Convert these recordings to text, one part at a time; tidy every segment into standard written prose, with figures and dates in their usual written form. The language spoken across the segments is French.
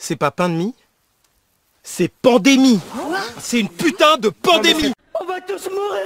C'est pas pain de mie, c'est pandémie. C'est une putain de pandémie. On va tous mourir.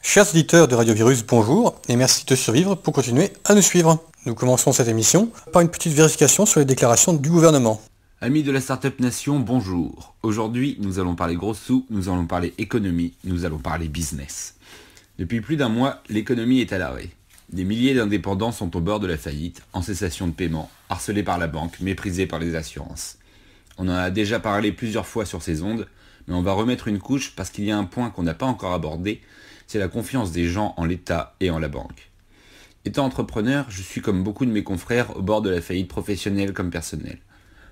Chers auditeurs de Radio Virus, bonjour et merci de survivre pour continuer à nous suivre. Nous commençons cette émission par une petite vérification sur les déclarations du gouvernement. Amis de la Startup Nation, bonjour. Aujourd'hui, nous allons parler gros sous, nous allons parler économie, nous allons parler business. Depuis plus d'un mois, l'économie est à l'arrêt. Des milliers d'indépendants sont au bord de la faillite, en cessation de paiement, harcelés par la banque, méprisés par les assurances. On en a déjà parlé plusieurs fois sur ces ondes, mais on va remettre une couche parce qu'il y a un point qu'on n'a pas encore abordé, c'est la confiance des gens en l'État et en la banque. Étant entrepreneur, je suis comme beaucoup de mes confrères au bord de la faillite professionnelle comme personnelle.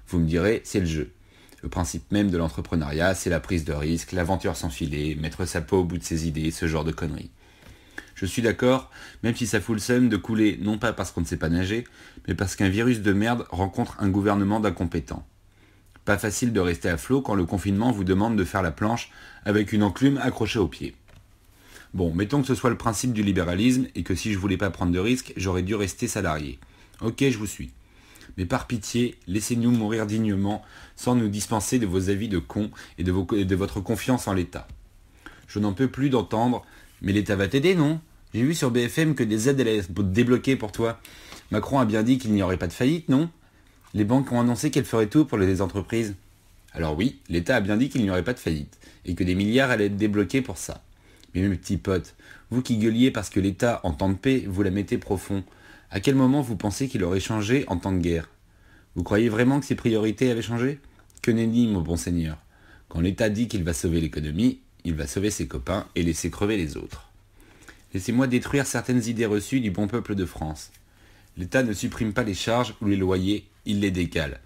Vous me direz, c'est le jeu. Le principe même de l'entrepreneuriat, c'est la prise de risque, l'aventure sans filet, mettre sa peau au bout de ses idées, ce genre de conneries. Je suis d'accord, même si ça fout le seum de couler non pas parce qu'on ne sait pas nager, mais parce qu'un virus de merde rencontre un gouvernement d'incompétents. Pas facile de rester à flot quand le confinement vous demande de faire la planche avec une enclume accrochée au pied. Bon, mettons que ce soit le principe du libéralisme et que si je voulais pas prendre de risques, j'aurais dû rester salarié. Ok, je vous suis. Mais par pitié, laissez-nous mourir dignement sans nous dispenser de vos avis de cons et de votre confiance en l'État. Je n'en peux plus d'entendre « Mais l'État va t'aider, non ? J'ai vu sur BFM que des aides allaient être débloquées pour toi. Macron a bien dit qu'il n'y aurait pas de faillite, non ? Les banques ont annoncé qu'elles feraient tout pour les entreprises. Alors oui, l'État a bien dit qu'il n'y aurait pas de faillite et que des milliards allaient être débloqués pour ça. Mais mes petits potes, vous qui gueuliez parce que l'État, en temps de paix, vous la mettez profond, à quel moment vous pensez qu'il aurait changé en temps de guerre ? Vous croyez vraiment que ses priorités avaient changé ? Que nenni, mon bon seigneur. Quand l'État dit qu'il va sauver l'économie, il va sauver ses copains et laisser crever les autres. Laissez-moi détruire certaines idées reçues du bon peuple de France. L'État ne supprime pas les charges ou les loyers, il les décale.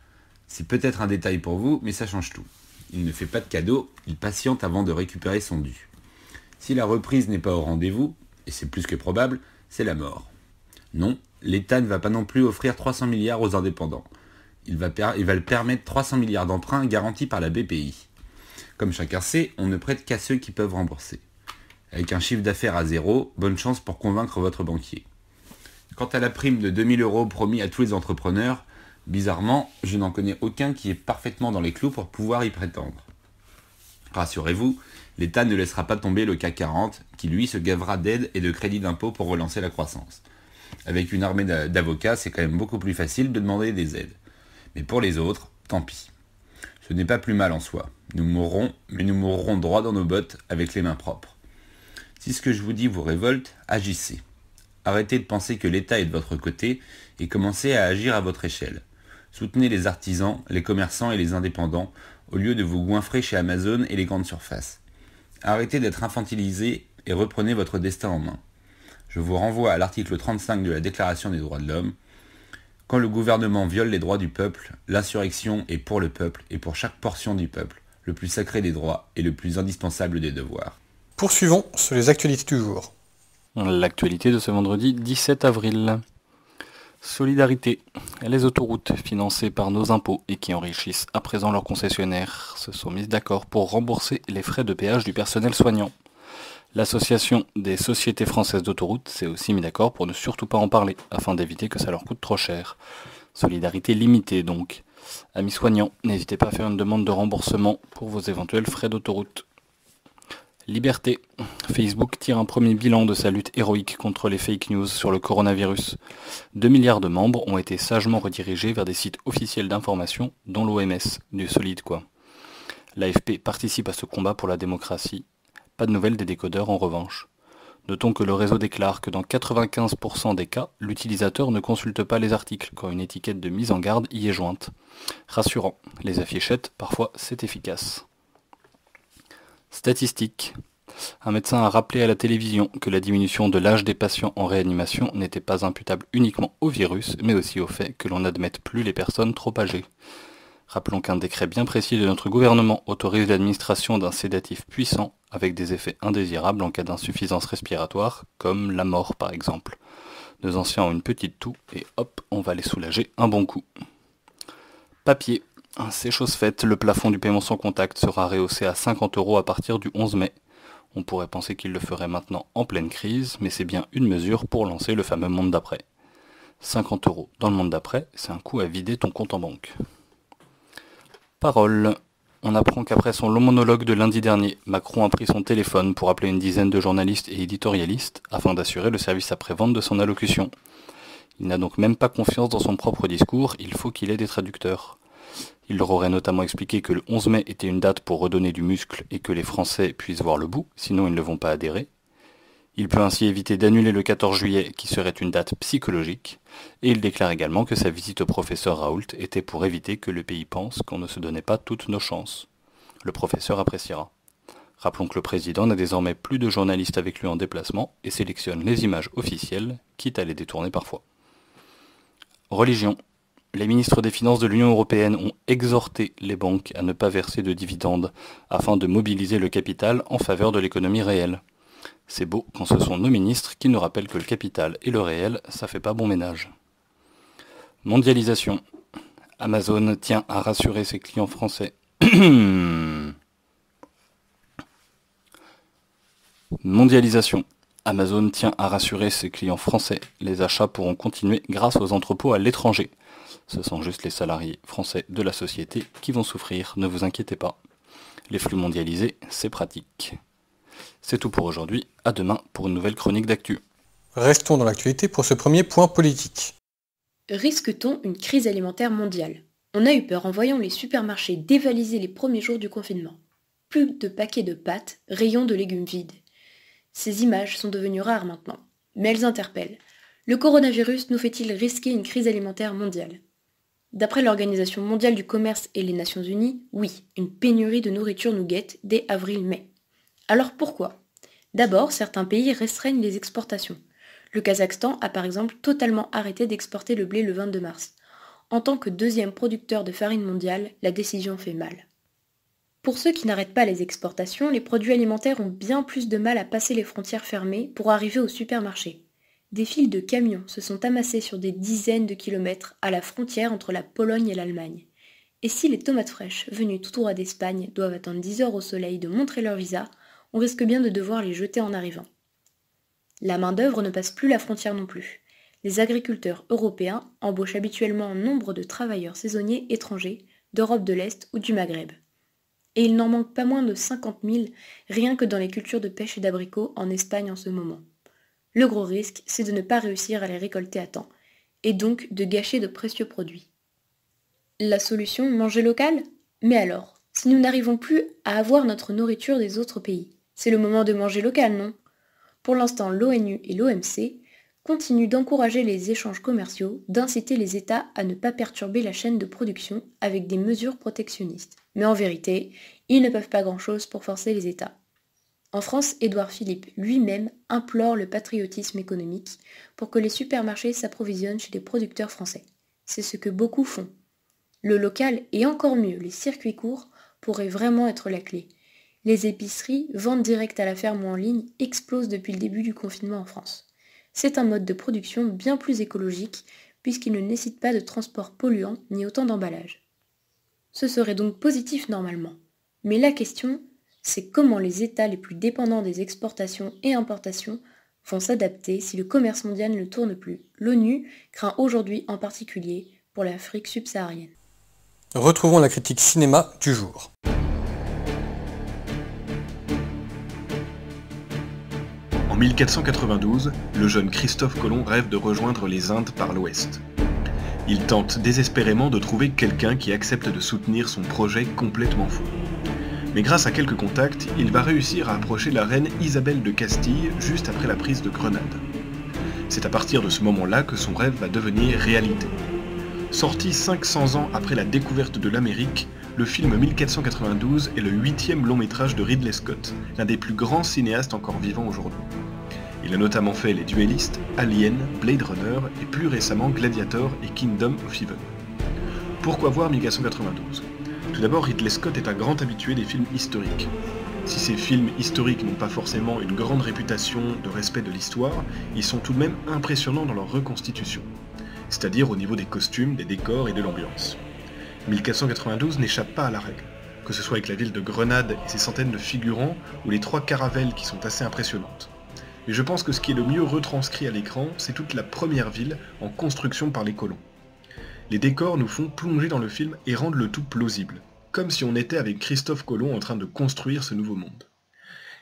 C'est peut-être un détail pour vous, mais ça change tout. Il ne fait pas de cadeaux, il patiente avant de récupérer son dû. Si la reprise n'est pas au rendez-vous, et c'est plus que probable, c'est la mort. Non, l'État ne va pas non plus offrir 300 milliards aux indépendants. Il va le permettre 300 milliards d'emprunts garantis par la BPI. Comme chacun sait, on ne prête qu'à ceux qui peuvent rembourser. Avec un chiffre d'affaires à zéro, bonne chance pour convaincre votre banquier. Quant à la prime de 2000 € promis à tous les entrepreneurs, bizarrement, je n'en connais aucun qui est parfaitement dans les clous pour pouvoir y prétendre. Rassurez-vous, l'État ne laissera pas tomber le CAC 40, qui lui se gavera d'aides et de crédits d'impôt pour relancer la croissance. Avec une armée d'avocats, c'est quand même beaucoup plus facile de demander des aides. Mais pour les autres, tant pis. Ce n'est pas plus mal en soi. Nous mourrons, mais nous mourrons droit dans nos bottes, avec les mains propres. Si ce que je vous dis vous révolte, agissez. Arrêtez de penser que l'État est de votre côté et commencez à agir à votre échelle. Soutenez les artisans, les commerçants et les indépendants, au lieu de vous goinfrer chez Amazon et les grandes surfaces. Arrêtez d'être infantilisés et reprenez votre destin en main. Je vous renvoie à l'article 35 de la Déclaration des droits de l'homme. Quand le gouvernement viole les droits du peuple, l'insurrection est pour le peuple et pour chaque portion du peuple, le plus sacré des droits et le plus indispensable des devoirs. Poursuivons sur les actualités du jour. L'actualité de ce vendredi 17 avril. Solidarité. Les autoroutes financées par nos impôts et qui enrichissent à présent leurs concessionnaires se sont mises d'accord pour rembourser les frais de péage du personnel soignant. L'association des sociétés françaises d'autoroutes s'est aussi mis d'accord pour ne surtout pas en parler, afin d'éviter que ça leur coûte trop cher. Solidarité limitée donc. Amis soignants, n'hésitez pas à faire une demande de remboursement pour vos éventuels frais d'autoroute. Liberté. Facebook tire un premier bilan de sa lutte héroïque contre les fake news sur le coronavirus. 2 milliards de membres ont été sagement redirigés vers des sites officiels d'information, dont l'OMS, du solide quoi. L'AFP participe à ce combat pour la démocratie. Pas de nouvelles des décodeurs en revanche. Notons que le réseau déclare que dans 95% des cas, l'utilisateur ne consulte pas les articles quand une étiquette de mise en garde y est jointe. Rassurant, les affichettes, parfois c'est efficace. Statistiques. Un médecin a rappelé à la télévision que la diminution de l'âge des patients en réanimation n'était pas imputable uniquement au virus, mais aussi au fait que l'on n'admette plus les personnes trop âgées. Rappelons qu'un décret bien précis de notre gouvernement autorise l'administration d'un sédatif puissant avec des effets indésirables en cas d'insuffisance respiratoire, comme la mort par exemple. Nos anciens ont une petite toux et hop, on va les soulager un bon coup. Papier. C'est chose faite, le plafond du paiement sans contact sera rehaussé à 50 € à partir du 11 mai. On pourrait penser qu'il le ferait maintenant en pleine crise, mais c'est bien une mesure pour lancer le fameux monde d'après. 50 € dans le monde d'après, c'est un coup à vider ton compte en banque. Parole. On apprend qu'après son long monologue de lundi dernier, Macron a pris son téléphone pour appeler une dizaine de journalistes et éditorialistes afin d'assurer le service après-vente de son allocution. Il n'a donc même pas confiance dans son propre discours, il faut qu'il ait des traducteurs. Il leur aurait notamment expliqué que le 11 mai était une date pour redonner du muscle et que les Français puissent voir le bout, sinon ils ne vont pas adhérer. Il peut ainsi éviter d'annuler le 14 juillet qui serait une date psychologique, et il déclare également que sa visite au professeur Raoult était pour éviter que le pays pense qu'on ne se donnait pas toutes nos chances. Le professeur appréciera. Rappelons que le président n'a désormais plus de journalistes avec lui en déplacement et sélectionne les images officielles, quitte à les détourner parfois. Religion. Les ministres des Finances de l'Union européenne ont exhorté les banques à ne pas verser de dividendes afin de mobiliser le capital en faveur de l'économie réelle. C'est beau quand ce sont nos ministres qui nous rappellent que le capital et le réel, ça fait pas bon ménage. Mondialisation. Amazon tient à rassurer ses clients français. Mondialisation. Amazon tient à rassurer ses clients français. Les achats pourront continuer grâce aux entrepôts à l'étranger. Ce sont juste les salariés français de la société qui vont souffrir, ne vous inquiétez pas. Les flux mondialisés, c'est pratique. C'est tout pour aujourd'hui, à demain pour une nouvelle chronique d'actu. Restons dans l'actualité pour ce premier point politique. Risque-t-on une crise alimentaire mondiale ? On a eu peur en voyant les supermarchés dévaliser les premiers jours du confinement. Plus de paquets de pâtes, rayons de légumes vides. Ces images sont devenues rares maintenant, mais elles interpellent. Le coronavirus nous fait-il risquer une crise alimentaire mondiale ? D'après l'Organisation mondiale du commerce et les Nations unies, oui, une pénurie de nourriture nous guette dès avril-mai. Alors pourquoi ? D'abord, certains pays restreignent les exportations. Le Kazakhstan a par exemple totalement arrêté d'exporter le blé le 22 mars. En tant que deuxième producteur de farine mondiale, la décision fait mal. Pour ceux qui n'arrêtent pas les exportations, les produits alimentaires ont bien plus de mal à passer les frontières fermées pour arriver au supermarché. Des files de camions se sont amassés sur des dizaines de kilomètres à la frontière entre la Pologne et l'Allemagne. Et si les tomates fraîches, venues tout droit d'Espagne, doivent attendre 10 heures au soleil de montrer leur visa, on risque bien de devoir les jeter en arrivant. La main-d'œuvre ne passe plus la frontière non plus. Les agriculteurs européens embauchent habituellement un nombre de travailleurs saisonniers étrangers, d'Europe de l'Est ou du Maghreb. Et il n'en manque pas moins de 50 000 rien que dans les cultures de pêche et d'abricots en Espagne en ce moment. Le gros risque, c'est de ne pas réussir à les récolter à temps, et donc de gâcher de précieux produits. La solution, manger local ? Mais alors, si nous n'arrivons plus à avoir notre nourriture des autres pays, c'est le moment de manger local, non ? Pour l'instant, l'ONU et l'OMC continuent d'encourager les échanges commerciaux, d'inciter les États à ne pas perturber la chaîne de production avec des mesures protectionnistes. Mais en vérité, ils ne peuvent pas grand-chose pour forcer les États. En France, Édouard Philippe lui-même implore le patriotisme économique pour que les supermarchés s'approvisionnent chez des producteurs français. C'est ce que beaucoup font. Le local et encore mieux les circuits courts pourraient vraiment être la clé. Les épiceries, ventes directes à la ferme ou en ligne explosent depuis le début du confinement en France. C'est un mode de production bien plus écologique puisqu'il ne nécessite pas de transport polluant ni autant d'emballage. Ce serait donc positif normalement. Mais la question, c'est comment les États les plus dépendants des exportations et importations vont s'adapter si le commerce mondial ne tourne plus. L'ONU craint aujourd'hui en particulier pour l'Afrique subsaharienne. Retrouvons la critique cinéma du jour. En 1492, le jeune Christophe Colomb rêve de rejoindre les Indes par l'ouest. Il tente désespérément de trouver quelqu'un qui accepte de soutenir son projet complètement fou. Mais grâce à quelques contacts, il va réussir à approcher la reine Isabelle de Castille juste après la prise de Grenade. C'est à partir de ce moment-là que son rêve va devenir réalité. Sorti 500 ans après la découverte de l'Amérique, le film 1492 est le 8e long métrage de Ridley Scott, l'un des plus grands cinéastes encore vivants aujourd'hui. Il a notamment fait Les Duellistes, Alien, Blade Runner et plus récemment Gladiator et Kingdom of Heaven. Pourquoi voir 1492 ? Tout d'abord, Ridley Scott est un grand habitué des films historiques. Si ces films historiques n'ont pas forcément une grande réputation de respect de l'histoire, ils sont tout de même impressionnants dans leur reconstitution, c'est-à-dire au niveau des costumes, des décors et de l'ambiance. 1492 n'échappe pas à la règle, que ce soit avec la ville de Grenade et ses centaines de figurants, ou les 3 caravelles qui sont assez impressionnantes. Mais je pense que ce qui est le mieux retranscrit à l'écran, c'est toute la première ville en construction par les colons. Les décors nous font plonger dans le film et rendent le tout plausible, comme si on était avec Christophe Colomb en train de construire ce nouveau monde.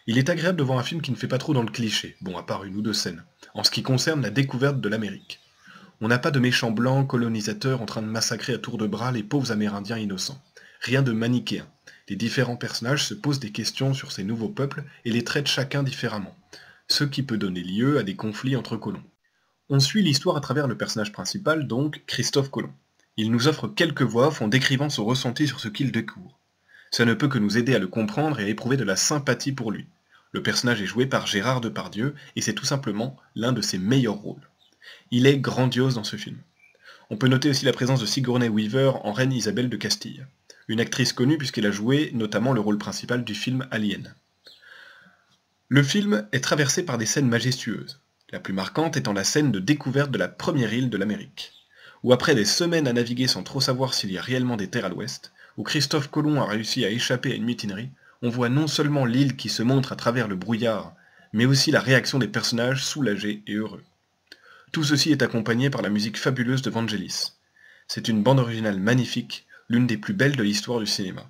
Il est agréable de voir un film qui ne fait pas trop dans le cliché, bon à part une ou deux scènes, en ce qui concerne la découverte de l'Amérique. On n'a pas de méchants blancs colonisateurs en train de massacrer à tour de bras les pauvres Amérindiens innocents. Rien de manichéen. Les différents personnages se posent des questions sur ces nouveaux peuples et les traitent chacun différemment, ce qui peut donner lieu à des conflits entre colons. On suit l'histoire à travers le personnage principal, donc Christophe Colomb. Il nous offre quelques voix off en décrivant son ressenti sur ce qu'il découvre. Ça ne peut que nous aider à le comprendre et à éprouver de la sympathie pour lui. Le personnage est joué par Gérard Depardieu et c'est tout simplement l'un de ses meilleurs rôles. Il est grandiose dans ce film. On peut noter aussi la présence de Sigourney Weaver en Reine Isabelle de Castille, une actrice connue puisqu'elle a joué notamment le rôle principal du film Alien. Le film est traversé par des scènes majestueuses, la plus marquante étant la scène de découverte de la première île de l'Amérique, où après des semaines à naviguer sans trop savoir s'il y a réellement des terres à l'ouest, où Christophe Colomb a réussi à échapper à une mutinerie, on voit non seulement l'île qui se montre à travers le brouillard, mais aussi la réaction des personnages soulagés et heureux. Tout ceci est accompagné par la musique fabuleuse de Vangelis. C'est une bande originale magnifique, l'une des plus belles de l'histoire du cinéma.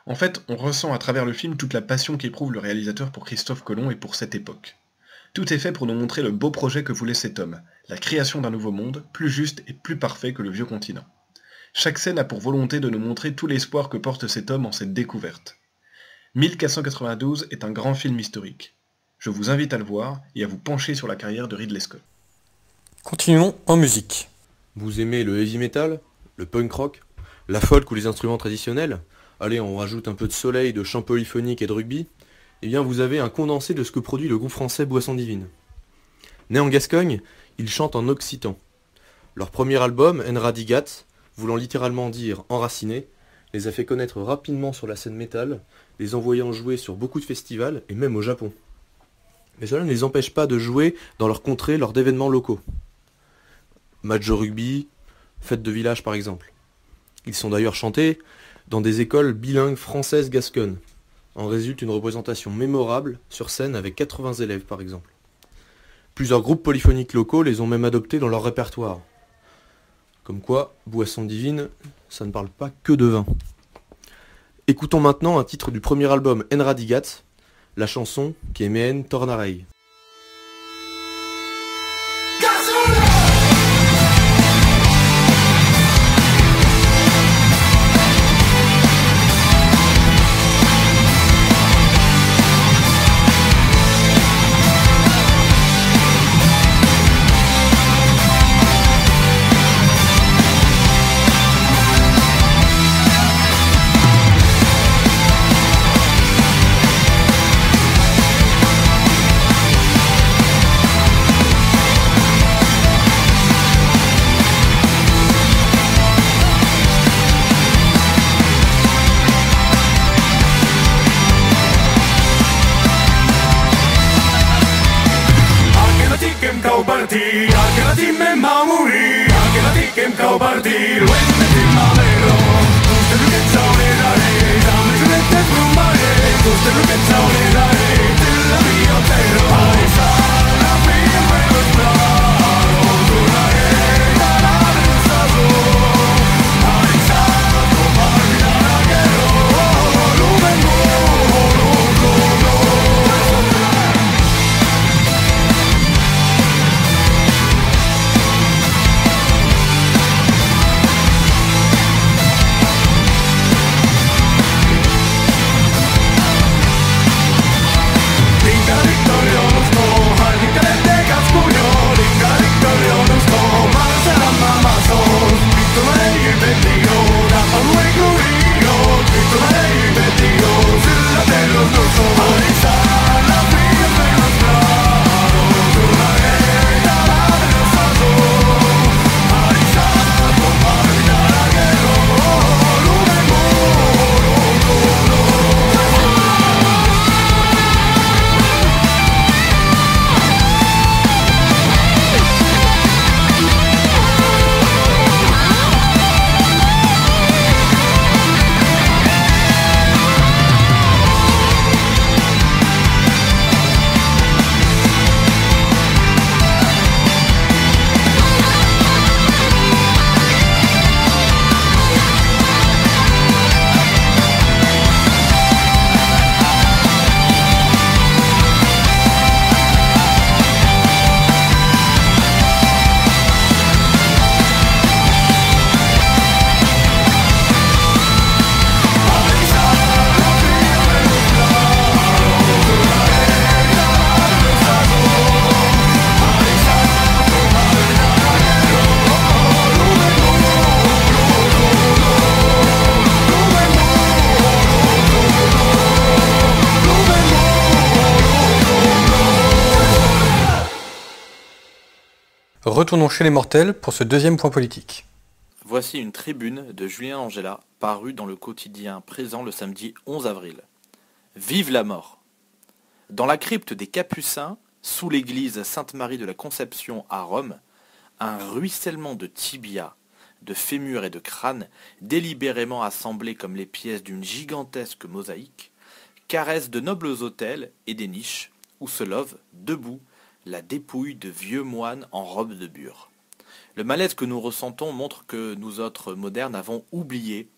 En fait, on ressent à travers le film toute la passion qu'éprouve le réalisateur pour Christophe Colomb et pour cette époque. Tout est fait pour nous montrer le beau projet que voulait cet homme, la création d'un nouveau monde, plus juste et plus parfait que le vieux continent. Chaque scène a pour volonté de nous montrer tout l'espoir que porte cet homme en cette découverte. 1492 est un grand film historique. Je vous invite à le voir et à vous pencher sur la carrière de Ridley Scott. Continuons en musique. Vous aimez le heavy metal, le punk rock, la folk ou les instruments traditionnels? Allez, on rajoute un peu de soleil, de chant polyphonique et de rugby. Eh bien, vous avez un condensé de ce que produit le groupe français Boisson Divine. Né en Gascogne, ils chantent en occitan. Leur premier album, Enradigat, voulant littéralement dire enraciné, les a fait connaître rapidement sur la scène métal, les envoyant jouer sur beaucoup de festivals et même au Japon. Mais cela ne les empêche pas de jouer dans leur contrée lors d'événements locaux. Match de rugby, fête de village par exemple. Ils sont d'ailleurs chantés dans des écoles bilingues françaises gasconnes. En résulte une représentation mémorable sur scène avec 80 élèves par exemple. Plusieurs groupes polyphoniques locaux les ont même adoptés dans leur répertoire. Comme quoi, Boisson Divine, ça ne parle pas que de vin. Écoutons maintenant un titre du premier album Enradigat, la chanson qui est Mehen Tornarei. Retournons chez les mortels pour ce deuxième point politique. Voici une tribune de Julien Angela, parue dans le quotidien Présent le samedi 11 avril. Vive la mort! Dans la crypte des Capucins, sous l'église Sainte-Marie de la Conception à Rome, un ruissellement de tibias, de fémurs et de crânes, délibérément assemblés comme les pièces d'une gigantesque mosaïque, caresse de nobles autels et des niches où se love, debout, la dépouille de vieux moines en robe de bure. Le malaise que nous ressentons montre que nous autres modernes avons oublié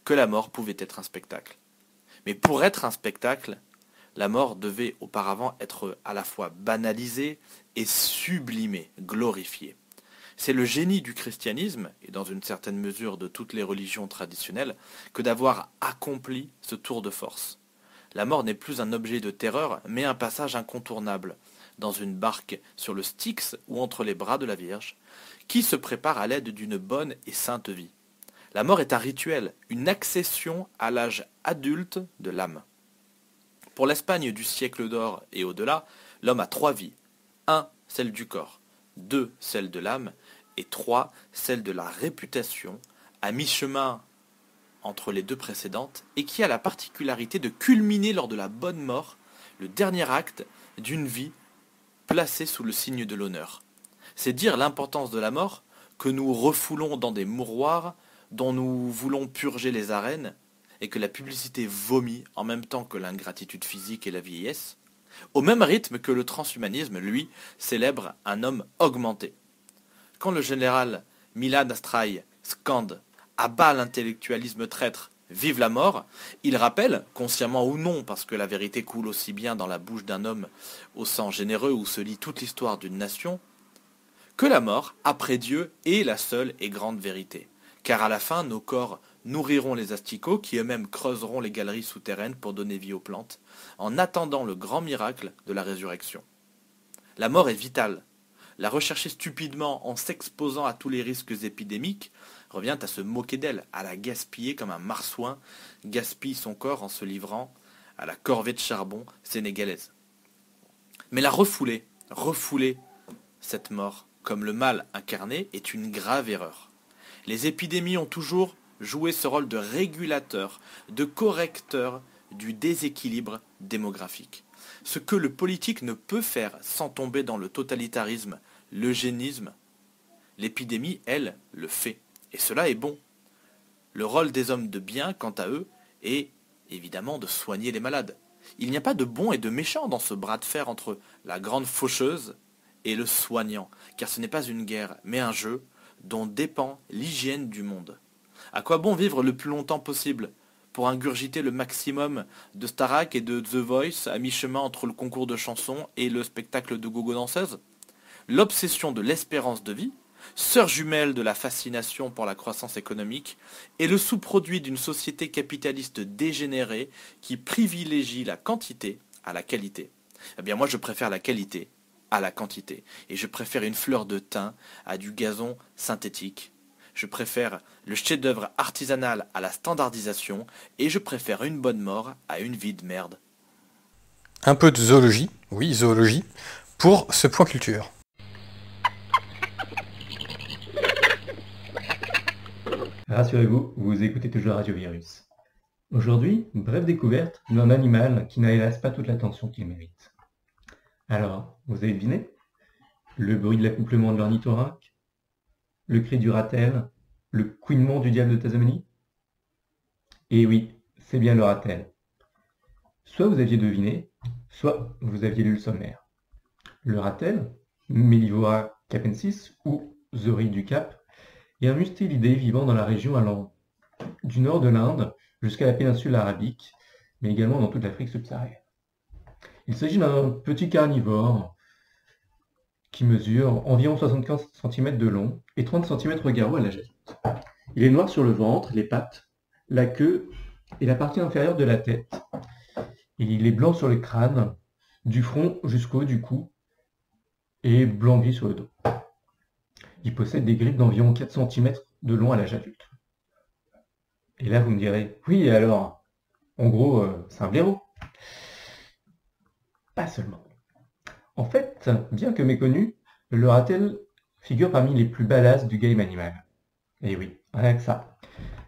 que la mort pouvait être un spectacle. Mais pour être un spectacle, la mort devait auparavant être à la fois banalisée et sublimée, glorifiée. C'est le génie du christianisme, et dans une certaine mesure de toutes les religions traditionnelles, que d'avoir accompli ce tour de force. La mort n'est plus un objet de terreur, mais un passage incontournable, dans une barque sur le Styx ou entre les bras de la Vierge, qui se prépare à l'aide d'une bonne et sainte vie. La mort est un rituel, une accession à l'âge adulte de l'âme. Pour l'Espagne du siècle d'or et au-delà, l'homme a 3 vies. 1, celle du corps. 2, celle de l'âme. Et 3, celle de la réputation, à mi-chemin entre les 2 précédentes, et qui a la particularité de culminer lors de la bonne mort, le dernier acte d'une vie placée sous le signe de l'honneur. C'est dire l'importance de la mort que nous refoulons dans des mouroirs dont nous voulons purger les arènes, et que la publicité vomit en même temps que l'ingratitude physique et la vieillesse, au même rythme que le transhumanisme, lui, célèbre un homme augmenté. Quand le général Milad Astray scande « Abat l'intellectualisme traître, vive la mort », il rappelle, consciemment ou non, parce que la vérité coule aussi bien dans la bouche d'un homme au sang généreux où se lit toute l'histoire d'une nation, que la mort, après Dieu, est la seule et grande vérité. Car à la fin, nos corps nourriront les asticots qui eux-mêmes creuseront les galeries souterraines pour donner vie aux plantes, en attendant le grand miracle de la résurrection. La mort est vitale. La rechercher stupidement en s'exposant à tous les risques épidémiques revient à se moquer d'elle, à la gaspiller comme un marsouin gaspille son corps en se livrant à la corvée de charbon sénégalaise. Mais la refouler cette mort comme le mal incarné est une grave erreur. Les épidémies ont toujours joué ce rôle de régulateur, de correcteur du déséquilibre démographique. Ce que le politique ne peut faire sans tomber dans le totalitarisme, l'eugénisme, l'épidémie, elle, le fait. Et cela est bon. Le rôle des hommes de bien, quant à eux, est évidemment de soigner les malades. Il n'y a pas de bon et de méchant dans ce bras de fer entre la grande faucheuse et le soignant, car ce n'est pas une guerre, mais un jeu dont dépend l'hygiène du monde. À quoi bon vivre le plus longtemps possible pour ingurgiter le maximum de Starac et de The Voice à mi-chemin entre le concours de chansons et le spectacle de gogo danseuses? L'obsession de l'espérance de vie, sœur jumelle de la fascination pour la croissance économique, est le sous-produit d'une société capitaliste dégénérée qui privilégie la quantité à la qualité. Eh bien moi je préfère la qualité à la quantité, et je préfère une fleur de thym à du gazon synthétique. Je préfère le chef-d'œuvre artisanal à la standardisation, et je préfère une bonne mort à une vie de merde. Un peu de zoologie, oui, zoologie, pour ce point culture. Rassurez-vous, vous écoutez toujours Radio Virus. Aujourd'hui, brève découverte d'un animal qui n'a hélas pas toute l'attention qu'il mérite. Alors, vous avez deviné? Le bruit de l'accouplement de l'ornithorynque? Le cri du ratel? Le couinement du diable de Tasmanie? Et oui, c'est bien le ratel. Soit vous aviez deviné, soit vous aviez lu le sommaire. Le ratel, Mellivora capensis ou Zorille du Cap, est un mustélidé vivant dans la région allant du nord de l'Inde jusqu'à la péninsule arabique, mais également dans toute l'Afrique subsaharienne. Il s'agit d'un petit carnivore qui mesure environ 75 cm de long et 30 cm au garrot à l'âge adulte. Il est noir sur le ventre, les pattes, la queue et la partie inférieure de la tête. Et il est blanc sur le crâne, du front jusqu'au haut du cou, et blanc-gris sur le dos. Il possède des griffes d'environ 4 cm de long à l'âge adulte. Et là, vous me direz, oui, alors, en gros, c'est un blaireau. Pas seulement. En fait, bien que méconnu, le ratel figure parmi les plus badass du game animal. Et oui, rien que ça.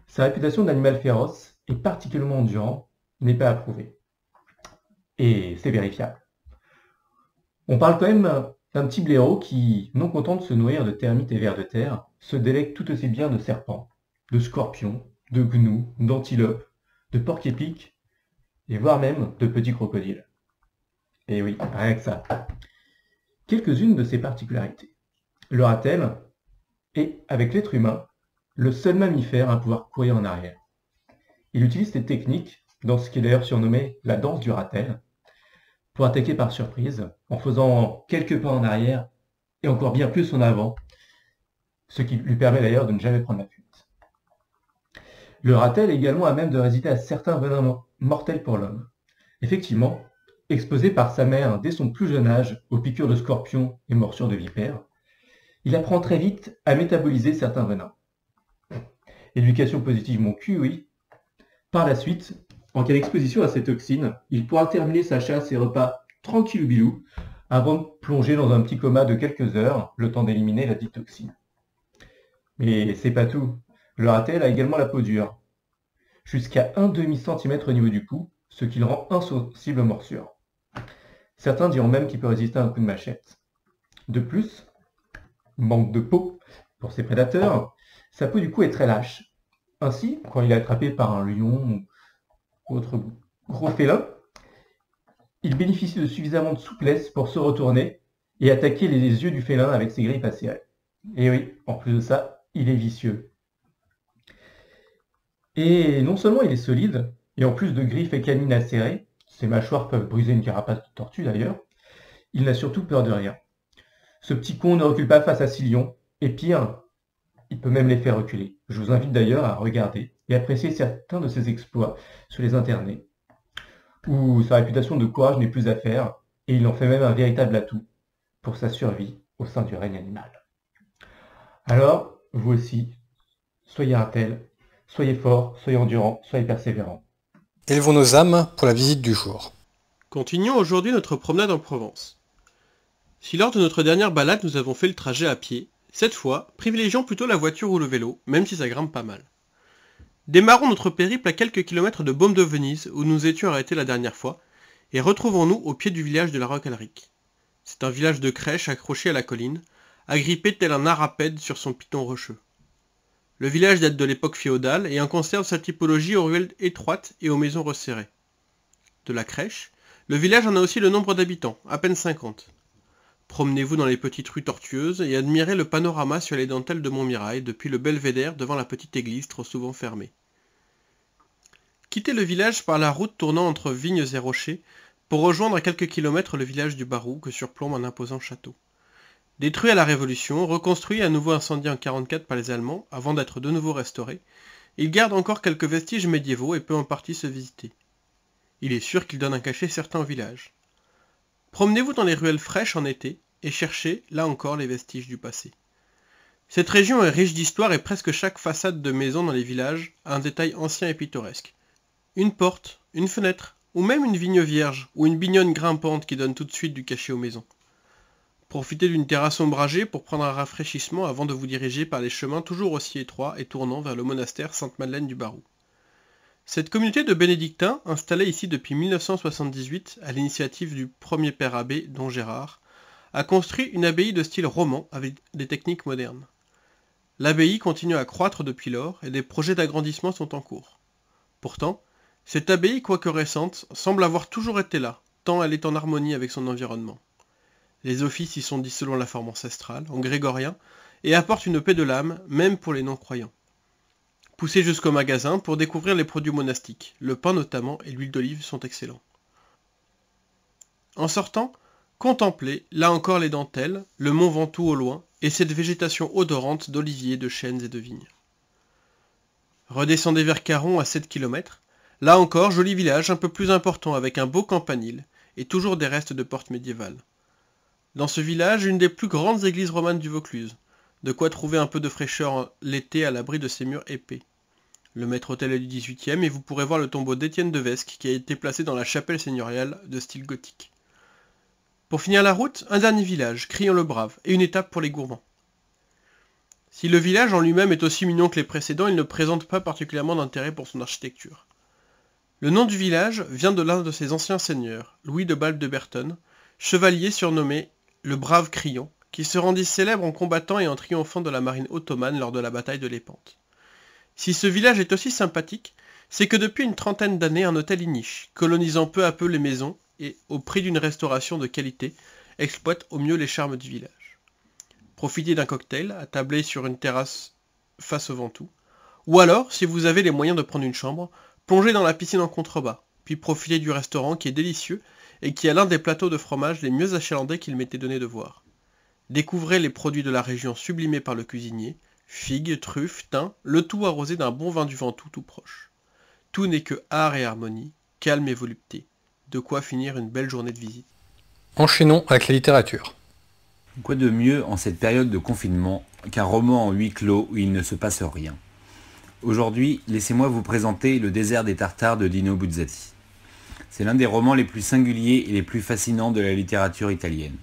Sa réputation d'animal féroce et particulièrement endurant n'est pas approuvée. Et c'est vérifiable. On parle quand même d'un petit blaireau qui, non content de se nourrir de termites et vers de terre, se délecte tout aussi bien de serpents, de scorpions, de gnous, d'antilopes, de porcs-épics, et voire même de petits crocodiles. Et oui, rien que ça. Quelques-unes de ses particularités. Le ratel est, avec l'être humain, le seul mammifère à pouvoir courir en arrière. Il utilise cette technique, dans ce qui est d'ailleurs surnommé la danse du ratel, pour attaquer par surprise, en faisant quelques pas en arrière et encore bien plus en avant, ce qui lui permet d'ailleurs de ne jamais prendre la fuite. Le ratel est également à même de résister à certains venins mortels pour l'homme. Effectivement, exposé par sa mère dès son plus jeune âge aux piqûres de scorpions et morsures de vipères, il apprend très vite à métaboliser certains venins. Éducation positive mon cul, oui. Par la suite, en cas d'exposition à ces toxines, il pourra terminer sa chasse et repas tranquille ou bilou, avant de plonger dans un petit coma de quelques heures, le temps d'éliminer la dite toxine. Mais c'est pas tout. Le ratel a également la peau dure, jusqu'à 1/2 centimètre au niveau du cou, ce qui le rend insensible aux morsures. Certains diront même qu'il peut résister à un coup de machette. De plus, manque de peau pour ses prédateurs, sa peau du cou est très lâche. Ainsi, quand il est attrapé par un lion ou autre gros félin, il bénéficie de suffisamment de souplesse pour se retourner et attaquer les yeux du félin avec ses griffes acérées. Et oui, en plus de ça, il est vicieux. Et non seulement il est solide, et en plus de griffes et canines acérées, ses mâchoires peuvent briser une carapace de tortue d'ailleurs, il n'a surtout peur de rien. Ce petit con ne recule pas face à 6 lions, et pire, il peut même les faire reculer. Je vous invite d'ailleurs à regarder et apprécier certains de ses exploits sur les internets, où sa réputation de courage n'est plus à faire, et il en fait même un véritable atout pour sa survie au sein du règne animal. Alors, vous aussi, soyez ratel, soyez fort, soyez endurant, soyez persévérant. Élevons nos âmes pour la visite du jour. Continuons aujourd'hui notre promenade en Provence. Si lors de notre dernière balade nous avons fait le trajet à pied, cette fois, privilégions plutôt la voiture ou le vélo, même si ça grimpe pas mal. Démarrons notre périple à quelques kilomètres de Baume de Venise, où nous étions arrêtés la dernière fois, et retrouvons-nous au pied du village de la Roque-Alric. C'est un village de crèche accroché à la colline, agrippé tel un arapède sur son piton rocheux. Le village date de l'époque féodale et en conserve sa typologie aux ruelles étroites et aux maisons resserrées. De la crèche, le village en a aussi le nombre d'habitants, à peine 50. Promenez-vous dans les petites rues tortueuses et admirez le panorama sur les dentelles de Montmirail depuis le belvédère devant la petite église trop souvent fermée. Quittez le village par la route tournant entre vignes et rochers pour rejoindre à quelques kilomètres le village du Barou que surplombe un imposant château. Détruit à la Révolution, reconstruit à nouveau incendié en 1944 par les Allemands avant d'être de nouveau restauré, il garde encore quelques vestiges médiévaux et peut en partie se visiter. Il est sûr qu'il donne un cachet certain au village. Promenez-vous dans les ruelles fraîches en été et cherchez, là encore, les vestiges du passé. Cette région est riche d'histoire et presque chaque façade de maison dans les villages a un détail ancien et pittoresque. Une porte, une fenêtre, ou même une vigne vierge, ou une bignonne grimpante qui donne tout de suite du cachet aux maisons. Profitez d'une terrasse ombragée pour prendre un rafraîchissement avant de vous diriger par les chemins toujours aussi étroits et tournant vers le monastère Sainte-Madeleine du Barou. Cette communauté de bénédictins, installée ici depuis 1978 à l'initiative du premier père abbé, Don Gérard, a construit une abbaye de style roman avec des techniques modernes. L'abbaye continue à croître depuis lors et des projets d'agrandissement sont en cours. Pourtant, cette abbaye, quoique récente, semble avoir toujours été là, tant elle est en harmonie avec son environnement. Les offices y sont dits selon la forme ancestrale, en grégorien, et apportent une paix de l'âme, même pour les non-croyants. Poussez jusqu'au magasin pour découvrir les produits monastiques. Le pain notamment et l'huile d'olive sont excellents. En sortant, contemplez, là encore les dentelles, le mont Ventoux au loin, et cette végétation odorante d'oliviers, de chênes et de vignes. Redescendez vers Caron à 7 km. Là encore, joli village un peu plus important avec un beau campanile, et toujours des restes de portes médiévales. Dans ce village, une des plus grandes églises romanes du Vaucluse. De quoi trouver un peu de fraîcheur l'été à l'abri de ses murs épais. Le maître-autel est du XVIIIe et vous pourrez voir le tombeau d'Étienne de Vesque qui a été placé dans la chapelle seigneuriale de style gothique. Pour finir la route, un dernier village, Crillon-le-Brave, et une étape pour les gourmands. Si le village en lui-même est aussi mignon que les précédents, il ne présente pas particulièrement d'intérêt pour son architecture. Le nom du village vient de l'un de ses anciens seigneurs, Louis de Balbe de Berton, chevalier surnommé le Brave Crillon, qui se rendit célèbre en combattant et en triomphant de la marine ottomane lors de la bataille de Lépante. Si ce village est aussi sympathique, c'est que depuis une trentaine d'années, un hôtel y niche, colonisant peu à peu les maisons et, au prix d'une restauration de qualité, exploite au mieux les charmes du village. Profitez d'un cocktail, attablé sur une terrasse face au Ventoux, ou alors, si vous avez les moyens de prendre une chambre, plongez dans la piscine en contrebas, puis profitez du restaurant qui est délicieux et qui a l'un des plateaux de fromage les mieux achalandés qu'il m'était donné de voir. Découvrez les produits de la région sublimés par le cuisinier, figues, truffes, thym, le tout arrosé d'un bon vin du Ventoux tout proche. Tout n'est que art et harmonie, calme et volupté. De quoi finir une belle journée de visite. Enchaînons avec la littérature. Quoi de mieux en cette période de confinement qu'un roman en huis clos où il ne se passe rien. Aujourd'hui, laissez-moi vous présenter Le désert des Tartares de Dino Buzzati. C'est l'un des romans les plus singuliers et les plus fascinants de la littérature italienne.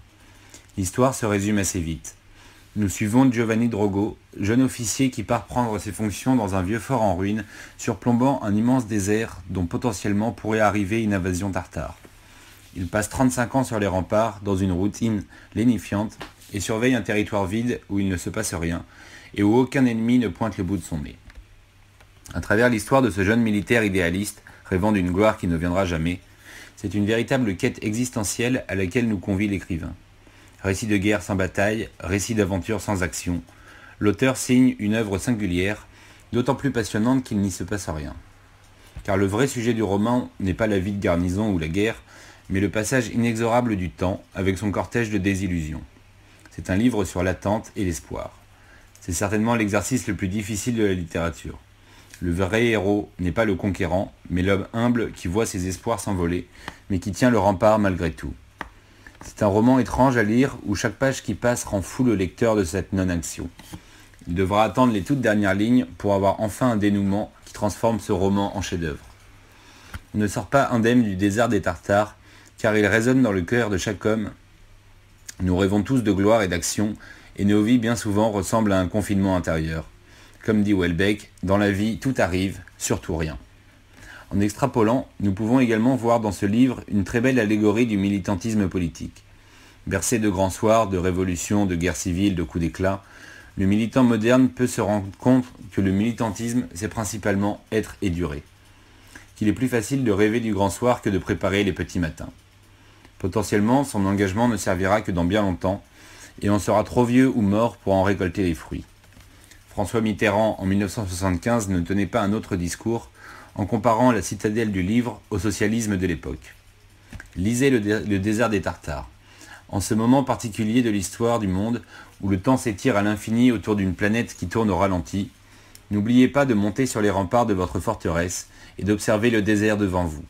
L'histoire se résume assez vite. Nous suivons Giovanni Drogo, jeune officier qui part prendre ses fonctions dans un vieux fort en ruine, surplombant un immense désert dont potentiellement pourrait arriver une invasion tartare. Il passe 35 ans sur les remparts, dans une routine lénifiante, et surveille un territoire vide où il ne se passe rien, et où aucun ennemi ne pointe le bout de son nez. À travers l'histoire de ce jeune militaire idéaliste, rêvant d'une gloire qui ne viendra jamais, c'est une véritable quête existentielle à laquelle nous convie l'écrivain. Récit de guerre sans bataille, récit d'aventure sans action, l'auteur signe une œuvre singulière, d'autant plus passionnante qu'il n'y se passe rien. Car le vrai sujet du roman n'est pas la vie de garnison ou la guerre, mais le passage inexorable du temps avec son cortège de désillusions. C'est un livre sur l'attente et l'espoir. C'est certainement l'exercice le plus difficile de la littérature. Le vrai héros n'est pas le conquérant, mais l'homme humble qui voit ses espoirs s'envoler, mais qui tient le rempart malgré tout. C'est un roman étrange à lire où chaque page qui passe rend fou le lecteur de cette non-action. Il devra attendre les toutes dernières lignes pour avoir enfin un dénouement qui transforme ce roman en chef-d'œuvre. On ne sort pas indemne du désert des Tartares, car il résonne dans le cœur de chaque homme. Nous rêvons tous de gloire et d'action, et nos vies bien souvent ressemblent à un confinement intérieur. Comme dit Houellebecq, dans la vie tout arrive, surtout rien. En extrapolant, nous pouvons également voir dans ce livre une très belle allégorie du militantisme politique. Bercé de grands soirs, de révolutions, de guerres civiles, de coups d'éclat, le militant moderne peut se rendre compte que le militantisme, c'est principalement être et durer. Qu'il est plus facile de rêver du grand soir que de préparer les petits matins. Potentiellement, son engagement ne servira que dans bien longtemps, et on sera trop vieux ou mort pour en récolter les fruits. François Mitterrand, en 1975, ne tenait pas un autre discours en comparant la citadelle du livre au socialisme de l'époque. Lisez le désert des Tartares. En ce moment particulier de l'histoire du monde, où le temps s'étire à l'infini autour d'une planète qui tourne au ralenti, n'oubliez pas de monter sur les remparts de votre forteresse et d'observer le désert devant vous.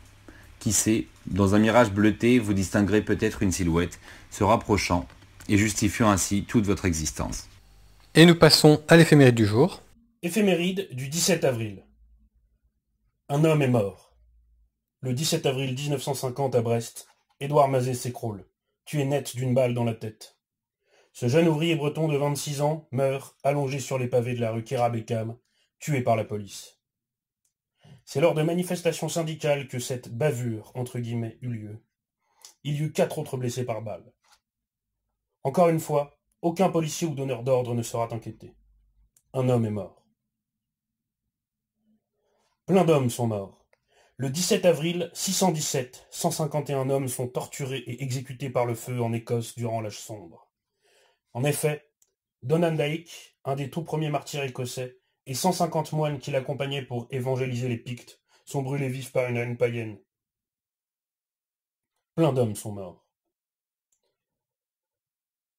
Qui sait, dans un mirage bleuté, vous distinguerez peut-être une silhouette, se rapprochant et justifiant ainsi toute votre existence. Et nous passons à l'éphéméride du jour. Éphéméride du 17 avril. Un homme est mort. Le 17 avril 1950 à Brest, Édouard Mazet s'écroule, tué net d'une balle dans la tête. Ce jeune ouvrier breton de 26 ans meurt, allongé sur les pavés de la rue Kéra-Bécam, tué par la police. C'est lors de manifestations syndicales que cette « bavure » entre guillemets eut lieu. Il y eut 4 autres blessés par balle. Encore une fois, aucun policier ou donneur d'ordre ne sera inquiété. Un homme est mort. Plein d'hommes sont morts. Le 17 avril, 617, 151 hommes sont torturés et exécutés par le feu en Écosse durant l'âge sombre. En effet, Donnan Dake, un des tout premiers martyrs écossais, et 150 moines qui l'accompagnaient pour évangéliser les Pictes, sont brûlés vifs par une haine païenne. Plein d'hommes sont morts.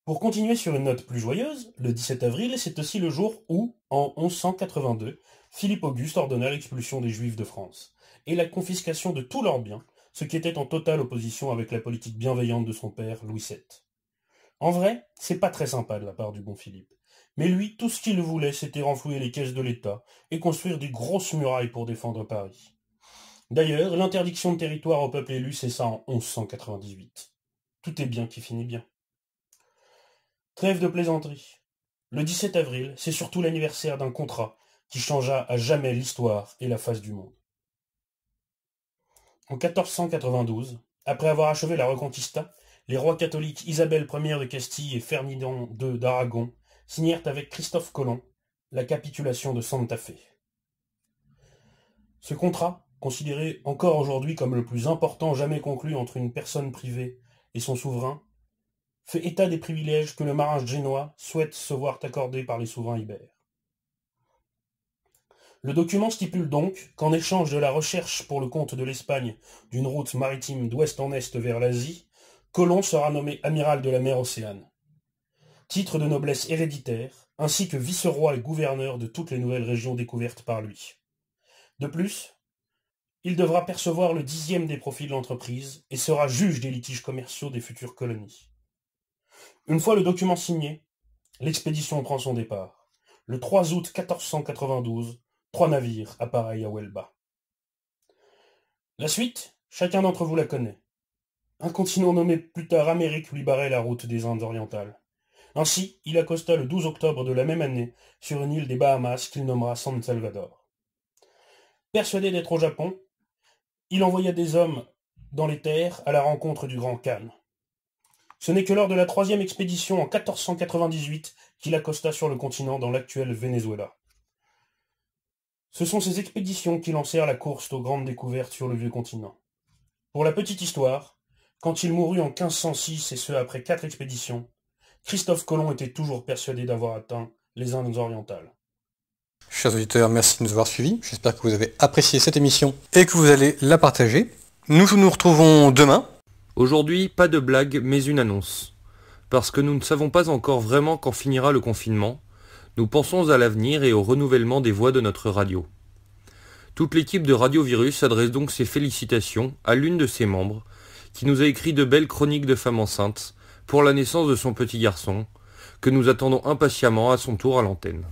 Pour continuer sur une note plus joyeuse, le 17 avril, c'est aussi le jour où, en 1182, Philippe Auguste ordonna l'expulsion des Juifs de France, et la confiscation de tous leurs biens, ce qui était en totale opposition avec la politique bienveillante de son père, Louis VII. En vrai, c'est pas très sympa de la part du bon Philippe. Mais lui, tout ce qu'il voulait, c'était renflouer les caisses de l'État et construire des grosses murailles pour défendre Paris. D'ailleurs, l'interdiction de territoire au peuple élu cessa en 1198. Tout est bien qui finit bien. Trêve de plaisanterie. Le 17 avril, c'est surtout l'anniversaire d'un contrat qui changea à jamais l'histoire et la face du monde. En 1492, après avoir achevé la Reconquista, les rois catholiques Isabelle Ier de Castille et Ferdinand II d'Aragon signèrent avec Christophe Colomb la capitulation de Santa Fe. Ce contrat, considéré encore aujourd'hui comme le plus important jamais conclu entre une personne privée et son souverain, fait état des privilèges que le marin génois souhaite se voir accordés par les souverains ibères. Le document stipule donc qu'en échange de la recherche pour le compte de l'Espagne d'une route maritime d'ouest en est vers l'Asie, Colomb sera nommé amiral de la mer Océane, titre de noblesse héréditaire, ainsi que vice-roi et gouverneur de toutes les nouvelles régions découvertes par lui. De plus, il devra percevoir le 10e des profits de l'entreprise et sera juge des litiges commerciaux des futures colonies. Une fois le document signé, l'expédition prend son départ. Le 3 août 1492, 3 navires appareillent à Huelba. La suite, chacun d'entre vous la connaît. Un continent nommé plus tard Amérique lui barrait la route des Indes orientales. Ainsi, il accosta le 12 octobre de la même année sur une île des Bahamas qu'il nommera San Salvador. Persuadé d'être au Japon, il envoya des hommes dans les terres à la rencontre du Grand Khan. Ce n'est que lors de la 3e expédition en 1498 qu'il accosta sur le continent dans l'actuel Venezuela. Ce sont ces expéditions qui lancèrent la course aux grandes découvertes sur le vieux continent. Pour la petite histoire, quand il mourut en 1506 et ce après 4 expéditions, Christophe Colomb était toujours persuadé d'avoir atteint les Indes orientales. Chers auditeurs, merci de nous avoir suivis. J'espère que vous avez apprécié cette émission et que vous allez la partager. Nous nous retrouvons demain. Aujourd'hui, pas de blague, mais une annonce. Parce que nous ne savons pas encore vraiment quand finira le confinement, nous pensons à l'avenir et au renouvellement des voix de notre radio. Toute l'équipe de Radio Virus adresse donc ses félicitations à l'une de ses membres, qui nous a écrit de belles chroniques de femmes enceintes pour la naissance de son petit garçon, que nous attendons impatiemment à son tour à l'antenne.